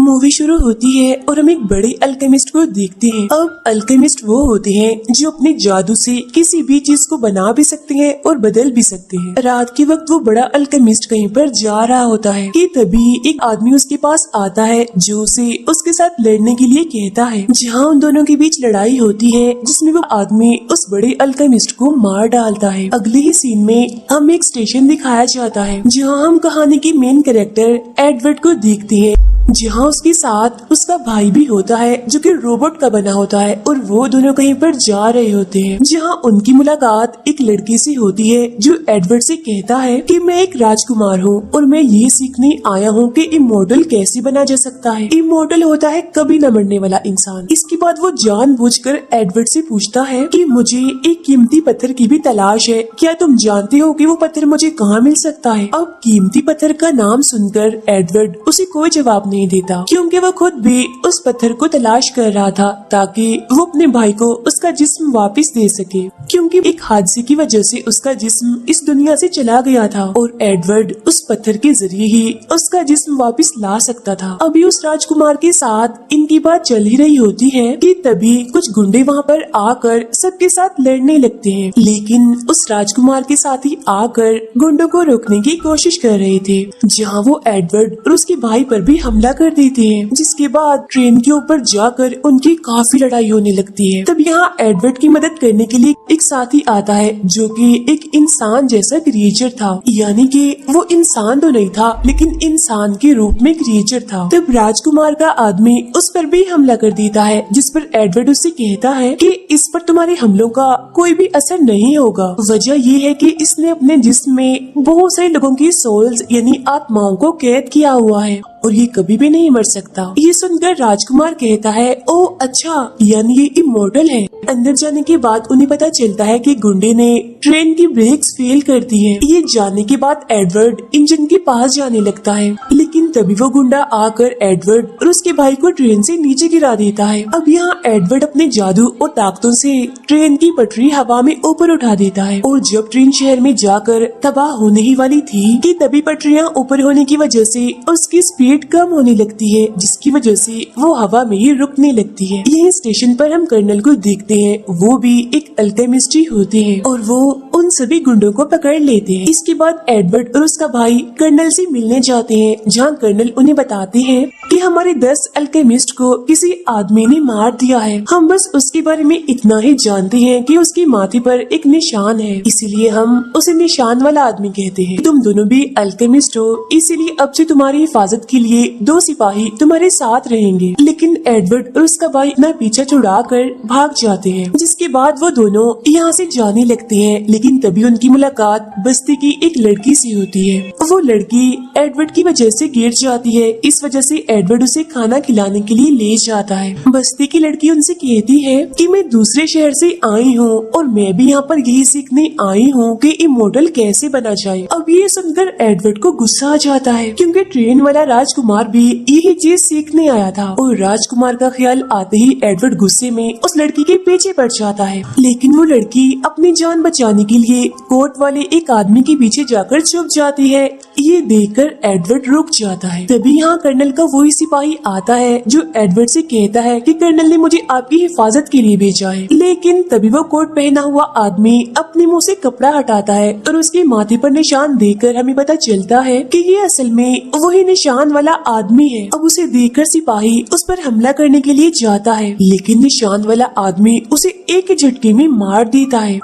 Movie शुरू होती है और हम एक बड़े अल्केमिस्ट को देखते हैं। अब अल्केमिस्ट वो होते हैं जो अपने जादू से किसी भी चीज को बना भी सकते हैं और बदल भी सकते हैं। रात के वक्त वो बड़ा अल्केमिस्ट कहीं पर जा रहा होता है कि तभी एक आदमी उसके पास आता है जो उसे उसके साथ लड़ने के लिए कहता है। जहाँ उन दोनों के बीच लड़ाई होती है जिसमें वो आदमी उस बड़े अल्केमिस्ट को मार डालता है। अगले ही सीन में हम एक स्टेशन दिखाया जाता है जहाँ हम कहानी की मेन कैरेक्टर एडवर्ड को देखते हैं, जहाँ उसके साथ उसका भाई भी होता है जो कि रोबोट का बना होता है और वो दोनों कहीं पर जा रहे होते हैं। जहाँ उनकी मुलाकात एक लड़की से होती है जो एडवर्ड से कहता है कि मैं एक राजकुमार हूँ और मैं ये सीखने आया हूँ कि इमोर्टल कैसे बना जा सकता है। इमोर्टल होता है कभी न मरने वाला इंसान। इसके बाद वो जानबूझकर एडवर्ड से पूछता है कि मुझे एक कीमती पत्थर की भी तलाश है, क्या तुम जानते हो कि वो पत्थर मुझे कहाँ मिल सकता है। अब कीमती पत्थर का नाम सुनकर एडवर्ड उसे कोई जवाब नहीं देता क्योंकि वो खुद भी उस पत्थर को तलाश कर रहा था ताकि वो अपने भाई को उसका जिस्म वापस दे सके, क्योंकि एक हादसे की वजह से उसका जिस्म इस दुनिया से चला गया था और एडवर्ड उस पत्थर के जरिए ही उसका जिस्म वापस ला सकता था। अभी उस राजकुमार के साथ इनकी बात चल ही रही होती है कि तभी कुछ गुंडे वहाँ पर आकर सबके साथ लड़ने लगते हैं, लेकिन उस राजकुमार के साथ ही आकर गुंडों को रोकने की कोशिश कर रहे थे, जहाँ वो एडवर्ड और उसके भाई पर भी हमला कर देते हैं, जिसके बाद ट्रेन के ऊपर जाकर उनकी काफी लड़ाई होने लगती है। तब यहाँ एडवर्ड की मदद करने के लिए एक साथी आता है जो कि एक इंसान जैसा क्रिएचर था, यानी कि वो इंसान तो नहीं था लेकिन इंसान के रूप में क्रिएचर था। तब राजकुमार का आदमी उस पर भी हमला कर देता है, जिस पर एडवर्ड उससे कहता है कि इस पर तुम्हारे हमलों का कोई भी असर नहीं होगा। वजह ये है कि इसने अपने जिस्म में बहुत सारे लोगों की सोल्स यानी आत्माओं को कैद किया हुआ है और ये कभी भी नहीं मर सकता। ये सुनकर राजकुमार कहता है, ओ अच्छा, यानी ये इमोर्टल है। अंदर जाने के बाद उन्हें पता चलता है कि गुंडे ने ट्रेन की ब्रेक्स फेल कर दी है। ये जानने के बाद एडवर्ड इंजन के पास जाने लगता है, लेकिन तभी वो गुंडा आकर एडवर्ड और उसके भाई को ट्रेन से नीचे गिरा देता है। अब यहाँ एडवर्ड अपने जादू और ताकतों से ट्रेन की पटरी हवा में ऊपर उठा देता है और जब ट्रेन शहर में जाकर तबाह होने ही वाली थी कि तभी पटरियाँ ऊपर होने की वजह से उसकी स्पीड कम होने लगती है, जिसकी वजह से वो हवा में ही रुकने लगती है। यही स्टेशन पर हम कर्नल को देखते हैं, वो भी एक अल्केमिस्ट ही होते हैं और वो उन सभी गुंडों को पकड़ लेते हैं। इसके बाद एडवर्ड और उसका भाई कर्नल से मिलने जाते हैं, जहाँ कर्नल उन्हें बताते हैं कि हमारे 10 अल्केमिस्ट को किसी आदमी ने मार दिया है। हम बस उसके बारे में इतना ही जानते हैं कि उसके माथे पर एक निशान है, इसीलिए हम उसे निशान वाला आदमी कहते हैं। तुम दोनों भी अल्केमिस्ट हो, इसीलिए अब से तुम्हारी हिफाजत के लिए 2 सिपाही तुम्हारे साथ रहेंगे। लेकिन एडवर्ड और उसका भाई अपना पीछा छुड़ाकर भाग जाते हैं, जिसके बाद वो दोनों यहाँ से जाने लगते हैं। लेकिन तभी उनकी मुलाकात बस्ती की एक लड़की से होती है। वो लड़की एडवर्ड की वजह से गिर जाती है, इस वजह से एडवर्ड उसे खाना खिलाने के लिए ले जाता है। बस्ती की लड़की उनसे कहती है कि मैं दूसरे शहर से आई हूँ और मैं भी यहाँ पर यही सीखने आई हूँ कि इमोर्टल कैसे बना जाए। अब ये सुनकर एडवर्ड को गुस्सा आ जाता है, क्योंकि ट्रेन वाला राजकुमार भी यही चीज सीखने आया था और राजकुमार का ख्याल आते ही एडवर्ड गुस्से में उस लड़की के पीछे पड़ जाता है। लेकिन वो लड़की अपनी जान बचाने के लिए कोर्ट वाले एक आदमी के पीछे जाकर छुप जाती है। ये देखकर एडवर्ड रुक जाता है। तभी यहाँ कर्नल का वही सिपाही आता है जो एडवर्ड से कहता है कि कर्नल ने मुझे आपकी हिफाजत के लिए भेजा है। लेकिन तभी वो कोट पहना हुआ आदमी अपने मुंह से कपड़ा हटाता है और उसके माथे पर निशान देकर हमें पता चलता है कि ये असल में वही निशान वाला आदमी है। अब उसे देखकर सिपाही उस पर हमला करने के लिए जाता है, लेकिन निशान वाला आदमी उसे एक ही झटके में मार देता है।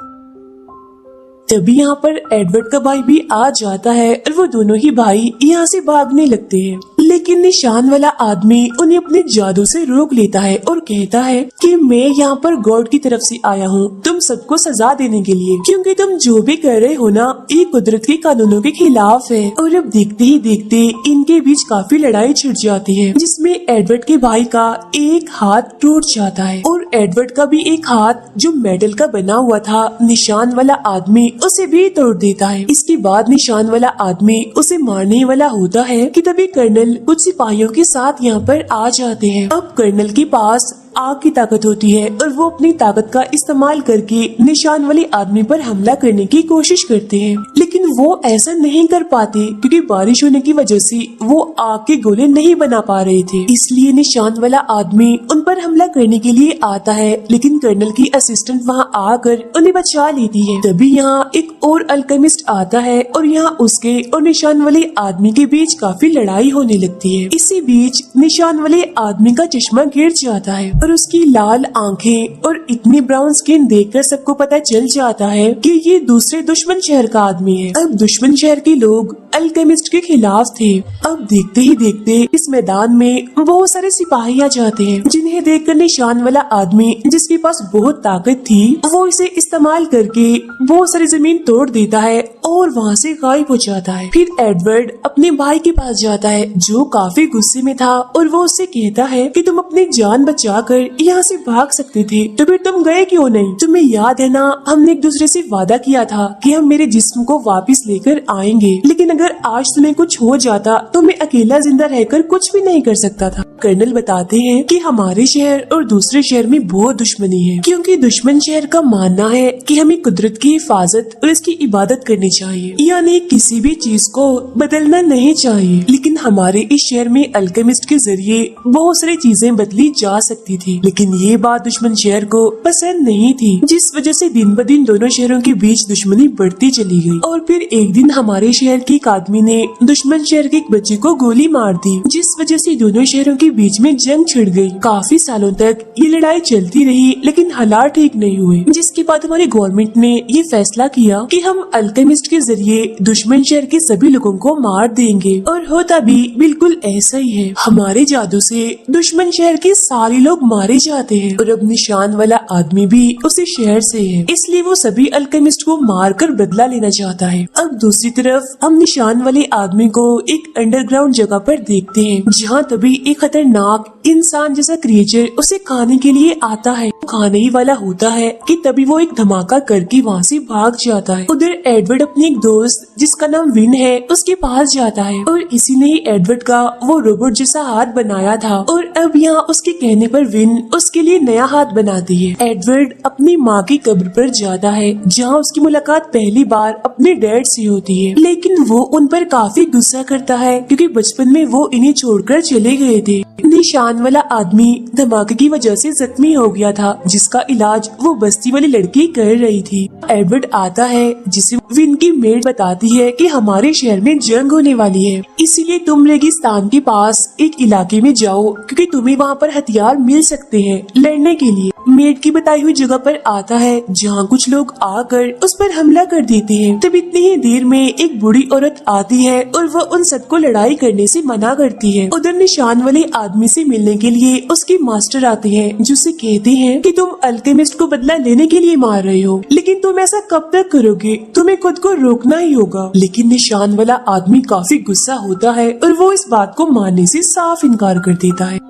तभी यहाँ पर एडवर्ड का भाई भी आ जाता है और वो दोनों ही भाई यहाँ से भागने लगते हैं, लेकिन निशान वाला आदमी उन्हें अपने जादू से रोक लेता है और कहता है कि मैं यहाँ पर गॉड की तरफ से आया हूँ तुम सबको सजा देने के लिए, क्योंकि तुम जो भी कर रहे हो ना ये कुदरत के कानूनों के खिलाफ है। और अब देखते ही देखते इनके बीच काफी लड़ाई छिड़ जाती है, जिसमें एडवर्ड के भाई का एक हाथ टूट जाता है और एडवर्ड का भी एक हाथ जो मेटल का बना हुआ था निशान वाला आदमी उसे भी तोड़ देता है। इसके बाद निशान वाला आदमी उसे मारने वाला होता है कि तभी कर्नल कुछ सिपाहियों के साथ यहाँ पर आ जाते हैं। अब कर्नल के पास आग की ताकत होती है और वो अपनी ताकत का इस्तेमाल करके निशान वाले आदमी पर हमला करने की कोशिश करते हैं, लेकिन वो ऐसा नहीं कर पाते क्योंकि बारिश होने की वजह से वो आग के गोले नहीं बना पा रहे थे। इसलिए निशान वाला आदमी उन पर हमला करने के लिए आता है, लेकिन कर्नल की असिस्टेंट वहाँ आकर उन्हें बचा लेती है। तभी यहाँ एक और अल्केमिस्ट आता है और यहाँ उसके और निशान वाले आदमी के बीच काफी लड़ाई होने लगती है। इसी बीच निशान वाले आदमी का चश्मा गिर जाता है और उसकी लाल आंखें और इतनी ब्राउन स्किन देखकर सबको पता चल जाता है कि ये दूसरे दुश्मन शहर का आदमी है। अब दुश्मन शहर के लोग अल्केमिस्ट के खिलाफ थे। अब देखते ही देखते इस मैदान में बहुत सारे सिपाही आ जाते हैं, जिन्हें देखकर निशान वाला आदमी जिसके पास बहुत ताकत थी वो इसे इस्तेमाल करके बहुत सारी जमीन तोड़ देता है और वहाँ से गायब हो जाता है। फिर एडवर्ड अपने भाई के पास जाता है जो काफी गुस्से में था और वो उससे कहता है कि तुम अपनी जान बचाकर यहाँ से भाग सकते थे, तो फिर तुम गए क्यों नहीं? तुम्हें याद है ना, हमने एक दूसरे से वादा किया था कि हम मेरे जिस्म को वापस लेकर आएंगे, लेकिन अगर आज तुम्हें कुछ हो जाता तो मैं अकेला जिंदा रहकर कुछ भी नहीं कर सकता था। कर्नल बताते हैं कि हमारे शहर और दूसरे शहर में बहुत दुश्मनी है, क्योंकि दुश्मन शहर का मानना है कि हमें कुदरत की हिफाजत और इसकी इबादत करनी चाहिए, यानी किसी भी चीज को बदलना नहीं चाहिए। लेकिन हमारे इस शहर में अल्केमिस्ट के जरिए बहुत सारी चीजें बदली जा सकती थी, लेकिन ये बात दुश्मन शहर को पसंद नहीं थी, जिस वजह से दिन ब दिन दोनों शहरों के बीच दुश्मनी बढ़ती चली गई। और फिर एक दिन हमारे शहर के एक आदमी ने दुश्मन शहर के एक बच्चे को गोली मार दी, जिस वजह से दोनों शहरों के बीच में जंग छिड़ गई। काफी सालों तक ये लड़ाई चलती रही, लेकिन हालात ठीक नहीं हुए, जिसके बाद हमारी गवर्नमेंट ने ये फैसला किया कि हम अल्केमिस्ट के जरिए दुश्मन शहर के सभी लोगों को मार देंगे। और होता भी बिल्कुल ऐसा ही है, हमारे जादू से दुश्मन शहर के सारे लोग मारे जाते हैं और अब निशान वाला आदमी भी उसी शहर से है, इसलिए वो सभी अल्केमिस्ट को मारकर बदला लेना चाहता है। अब दूसरी तरफ हम निशान वाले आदमी को एक अंडरग्राउंड जगह पर देखते हैं, जहाँ तभी एक खतरनाक इंसान जैसा क्रिएचर उसे खाने के लिए आता है। खाने ही वाला होता है कि तभी वो एक धमाका करके वहाँ से भाग जाता है। उधर एडवर्ड अपनी एक दोस्त जिसका नाम विन है उसके पास जाता है और इसी ने ही एडवर्ड का वो रोबोट जैसा हाथ बनाया था और अब यहाँ उसके कहने पर विन उसके लिए नया हाथ बनाती है। एडवर्ड अपनी माँ की कब्र पर जाता है, जहाँ उसकी मुलाकात पहली बार अपने डैड से होती है, लेकिन वो उन पर काफी गुस्सा करता है क्योंकि बचपन में वो इन्हें छोड़कर चले गए थे। निशान वाला आदमी धमाके की वजह से जख्मी हो गया था, जिसका इलाज वो बस्ती वाली लड़की कर रही थी। एडवर्ड आता है जिसे विन की मेड बताती है कि हमारे शहर में जंग होने वाली है, इसीलिए तुम रेगिस्तान के पास एक इलाके में जाओ क्योंकि तुम्हें वहाँ पर हथियार मिल सकते हैं लड़ने के लिए। मेड की बताई हुई जगह पर आता है, जहाँ कुछ लोग आकर उस पर हमला कर देते हैं। तब इतनी ही देर में एक बूढ़ी औरत आती है और वो उन सबको लड़ाई करने से मना करती है। उधर निशान वाले आदमी से मिलने के लिए उसके मास्टर आते हैं, जिससे कहते हैं कि तुम अल्केमिस्ट को बदला लेने के लिए मार रहे हो, लेकिन तुम ऐसा कब तक करोगे? तुम्हें खुद को रोकना ही होगा। लेकिन निशान वाला आदमी काफी गुस्सा होता है और वो इस बात को मानने से साफ इनकार कर देता है।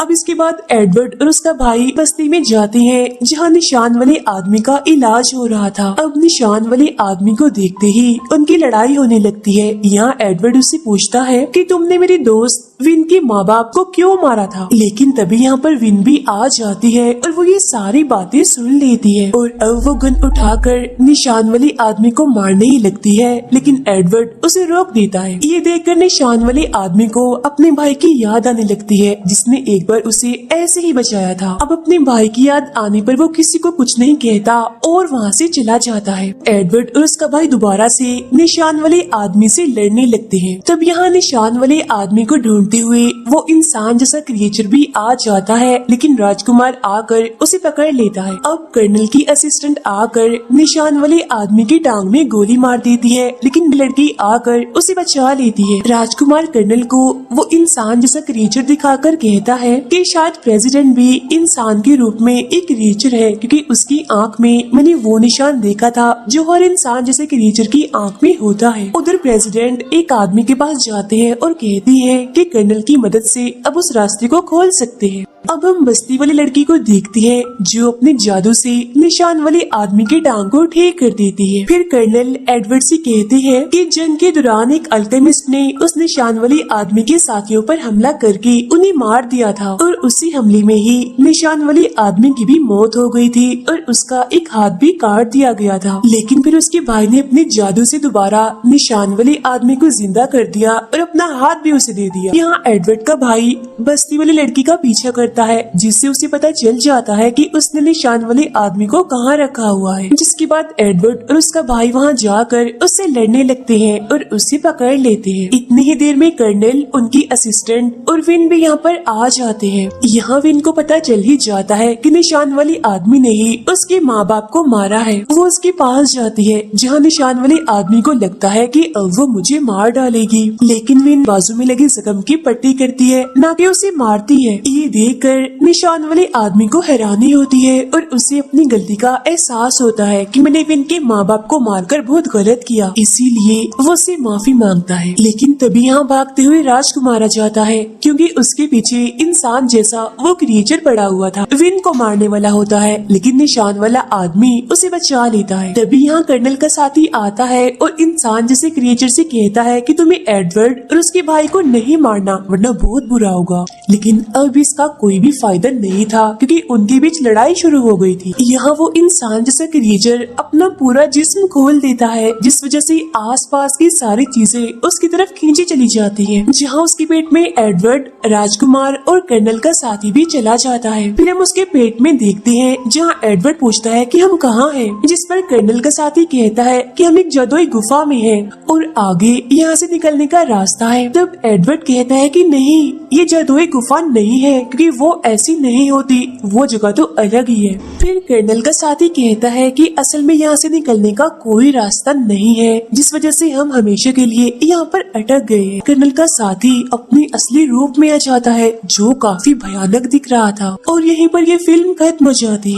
अब इसके बाद एडवर्ड और उसका भाई बस्ती में जाते हैं, जहाँ निशान वाले आदमी का इलाज हो रहा था। अब निशान वाले आदमी को देखते ही उनकी लड़ाई होने लगती है। यहाँ एडवर्ड उससे पूछता है कि तुमने मेरी दोस्त विन के माँ बाप को क्यों मारा था, लेकिन तभी यहाँ पर विन भी आ जाती है और वो ये सारी बातें सुन लेती है और अब वो गन उठाकर निशान वाले आदमी को मारने ही लगती है, लेकिन एडवर्ड उसे रोक देता है। ये देखकर निशान वाले आदमी को अपने भाई की याद आने लगती है, जिसने एक बार उसे ऐसे ही बचाया था। अब अपने भाई की याद आने पर वो किसी को कुछ नहीं कहता और वहाँ से चला जाता है। एडवर्ड और उसका भाई दोबारा से निशान वाले आदमी से लड़ने लगते हैं। तब यहाँ निशान वाले आदमी को ढूंढते हुए वो इंसान जैसा क्रिएचर भी आ जाता है, लेकिन राजकुमार आकर उसे पकड़ लेता है। अब कर्नल की असिस्टेंट आकर निशान वाले आदमी की टांग में गोली मार देती है, लेकिन लड़की आकर उसे बचा लेती है। राजकुमार कर्नल को वो इंसान जैसा क्रिएचर दिखाकर कहता है कि शायद प्रेसिडेंट भी इंसान के रूप में एक क्रिएचर है, क्योंकि उसकी आंख में मैंने वो निशान देखा था जो हर इंसान जैसे क्रिएचर की आंख में होता है। उधर प्रेसिडेंट एक आदमी के पास जाते हैं और कहती है कि कर्नल की मदद से अब उस रास्ते को खोल सकते हैं। अब हम बस्ती वाली लड़की को देखते हैं, जो अपने जादू से निशान वाले आदमी की टांग को ठीक कर देती है। फिर कर्नल एडवर्ड से कहते हैं कि जंग के दौरान एक अल्केमिस्ट ने उस निशान वाले आदमी के साथियों पर हमला करके उन्हें मार दिया था और उसी हमले में ही निशान वाले आदमी की भी मौत हो गई थी और उसका एक हाथ भी काट दिया गया था। लेकिन फिर उसके भाई ने अपने जादू से दोबारा निशान वाले आदमी को जिंदा कर दिया और अपना हाथ भी उसे दे दिया। यहाँ एडवर्ड का भाई बस्ती वाली लड़की का पीछा करता है, जिससे उसे पता चल जाता है कि उसने निशान वाले आदमी को कहाँ रखा हुआ है। जिसके बाद एडवर्ड और उसका भाई वहाँ जाकर उससे लड़ने लगते हैं और उसे पकड़ लेते हैं। इतनी ही देर में कर्नल, उनकी असिस्टेंट और विन भी यहाँ पर आ जाते हैं। यहाँ विन को पता चल ही जाता है कि निशान वाली आदमी ने ही उसके माँ बाप को मारा है। वो उसके पास जाती है, जहाँ निशान वाले आदमी को लगता है कि अब वो मुझे मार डालेगी, लेकिन विन बाजू में लगी जख्म की पट्टी करती है, ना कि उसे मारती है। ये देखकर निशान वाले आदमी को हैरानी होती है और उसे अपनी गलती का एहसास होता है कि मैंने विन के माँ बाप को मारकर बहुत गलत किया, इसीलिए वो उससे माफी मांगता है। लेकिन तभी यहाँ भागते हुए राजकुमार आ जाता है, क्योंकि उसके पीछे इंसान जैसा वो क्रिएचर पड़ा हुआ था। विन को मारने वाला होता है, लेकिन निशान वाला आदमी उसे बचा लेता है। तभी यहाँ कर्नल का साथी आता है और इंसान जैसे क्रिएचर से कहता है कि तुम्हें एडवर्ड और उसके भाई को नहीं मारना, वरना बहुत बुरा होगा। लेकिन अब इसका कोई भी फायदा नहीं था, क्योंकि उनके बीच लड़ाई शुरू हो गई थी। यहाँ वो इंसान जैसा क्रिएचर अपना पूरा जिस्म खोल देता है, जिस वजह से आसपास की सारी चीजें उसकी तरफ खींची चली जाती हैं। जहाँ उसके पेट में एडवर्ड, राजकुमार और कर्नल का साथी भी चला जाता है। फिर हम उसके पेट में देखते हैं, जहाँ एडवर्ड पूछता है कि हम कहाँ हैं, जिस पर कर्नल का साथी कहता है कि हम एक जादुई गुफा में हैं और आगे यहाँ से निकलने का रास्ता है। तब एडवर्ड कहता है कि नहीं, ये जादुई गुफा नहीं है, क्योंकि वो ऐसी नहीं होती, वो जगह तो अलग ही है। फिर कर्नल का साथी कहता है कि असल में यहाँ से निकलने का कोई रास्ता नहीं है, जिस वजह से हम हमेशा के लिए यहाँ पर अटक गए हैं। कर्नल का साथी अपने असली रूप में आ जाता है, जो काफी भयानक दिख रहा था, और यहीं पर ये फिल्म खत्म हो जाती है।